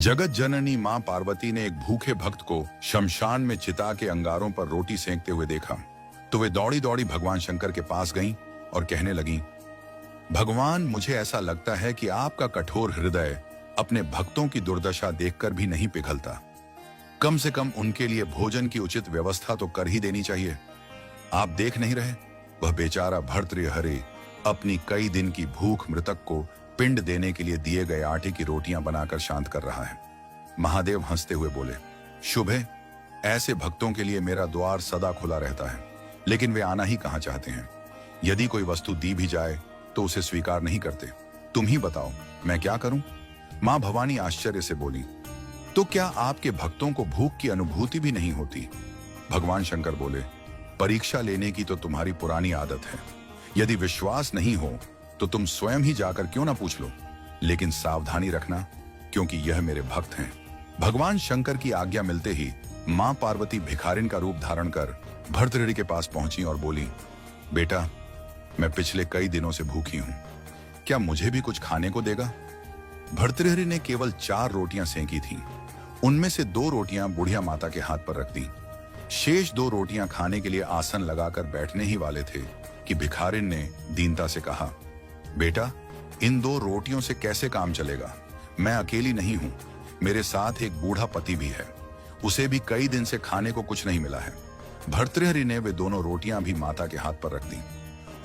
जगत जननी मां पार्वती ने एक भूखे भक्त को शमशान में चिता के अंगारों पर रोटी सेंकते हुए देखा तो वे दौड़ी दौड़ी भगवान शंकर के पास गईं और कहने लगीं, भगवान, मुझे ऐसा लगता है कि आपका कठोर हृदय अपने भक्तों की दुर्दशा देखकर भी नहीं पिघलता। कम से कम उनके लिए भोजन की उचित व्यवस्था तो कर ही देनी चाहिए। आप देख नहीं रहे, वह बेचारा भर्तृहरि अपनी कई दिन की भूख मृतक को पिंड देने के लिए दिए गए आटे की रोटियां बनाकर शांत कर रहा है। महादेव हंसते हुए बोले, शुभ है, ऐसे भक्तों के लिए मेरा द्वार सदा खुला रहता है, लेकिन वे आना ही कहां चाहते हैं। यदि कोई वस्तु दी भी जाए तो उसे स्वीकार नहीं करते। तुम ही बताओ, मैं क्या करूं? मां भवानी आश्चर्य से बोली, तो क्या आपके भक्तों को भूख की अनुभूति भी नहीं होती? भगवान शंकर बोले, परीक्षा लेने की तो तुम्हारी पुरानी आदत है। यदि विश्वास नहीं हो तो तुम स्वयं ही जाकर क्यों ना पूछ लो, लेकिन सावधानी रखना, क्योंकि यह मेरे भक्त हैं। भगवान शंकर की आज्ञा मिलते ही मां पार्वती भिखारिन का रूप धारण कर भर्तृहरि के पास पहुंची और बोली, बेटा, मैं पिछले कई दिनों से भूखी हूं, क्या मुझे भी कुछ खाने को देगा? भर्तृहरि ने केवल 4 रोटियां सेंकी थीं। उनमें से 2 रोटियां बुढ़िया माता के हाथ पर रख दी। शेष 2 रोटियां खाने के लिए आसन लगाकर बैठने ही वाले थे कि भिखारिन ने दीनता से कहा, बेटा, इन 2 रोटियों से कैसे काम चलेगा? मैं अकेली नहीं हूं, मेरे साथ एक बूढ़ा पति भी है, उसे भी कई दिन से खाने को कुछ नहीं मिला है। भर्तृहरि ने वे दोनों रोटियां भी माता के हाथ पर रख दी।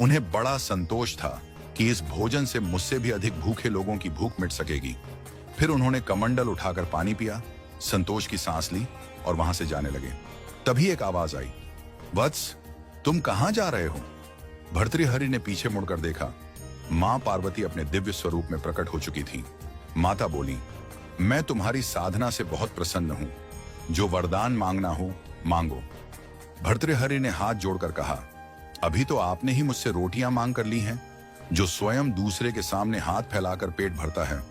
उन्हें बड़ा संतोष था कि इस भोजन से मुझसे भी अधिक भूखे लोगों की भूख मिट सकेगी। फिर उन्होंने कमंडल उठाकर पानी पिया, संतोष की सांस ली और वहां से जाने लगे। तभी एक आवाज आई, वत्स, तुम कहां जा रहे हो? भर्तृहरि ने पीछे मुड़कर देखा। मां पार्वती अपने दिव्य स्वरूप में प्रकट हो चुकी थी। माता बोली, मैं तुम्हारी साधना से बहुत प्रसन्न हूं, जो वरदान मांगना हो मांगो। भर्तृहरि ने हाथ जोड़कर कहा, अभी तो आपने ही मुझसे रोटियां मांग कर ली हैं। जो स्वयं दूसरे के सामने हाथ फैलाकर पेट भरता है,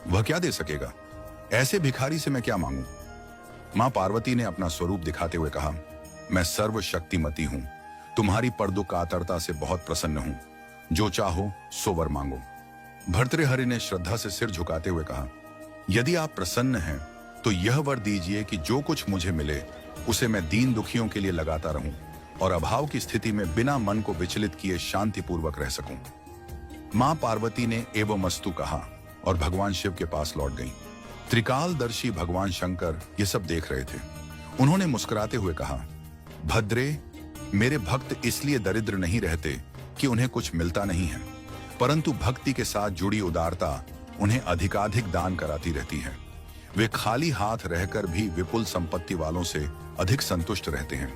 वह क्या दे सकेगा? ऐसे भिखारी से मैं क्या मांगूं? मां पार्वती ने अपना स्वरूप दिखाते हुए कहा, मैं सर्वशक्तिमती हूं, तुम्हारी परदुख कातरता से बहुत प्रसन्न हूं, जो चाहो सो वर मांगो। भर्तृहरि ने श्रद्धा से सिर झुकाते हुए कहा, यदि आप प्रसन्न हैं तो यह वर दीजिए कि जो कुछ मुझे मिले उसे मैं दीन दुखियों के लिए लगाता रहूं और अभाव की स्थिति में बिना मन को विचलित किए शांतिपूर्वक रह सकूं। मां पार्वती ने एवमस्तु कहा और भगवान शिव के पास लौट गईं। त्रिकालदर्शी भगवान शंकर ये सब देख रहे थे। उन्होंने मुस्कुराते हुए कहा, भद्रे, मेरे भक्त इसलिए दरिद्र नहीं रहते कि उन्हें कुछ मिलता नहीं है, परंतु भक्ति के साथ जुड़ी उदारता उन्हें अधिकाधिक दान कराती रहती है। वे खाली हाथ रहकर भी विपुल संपत्ति वालों से अधिक संतुष्ट रहते हैं।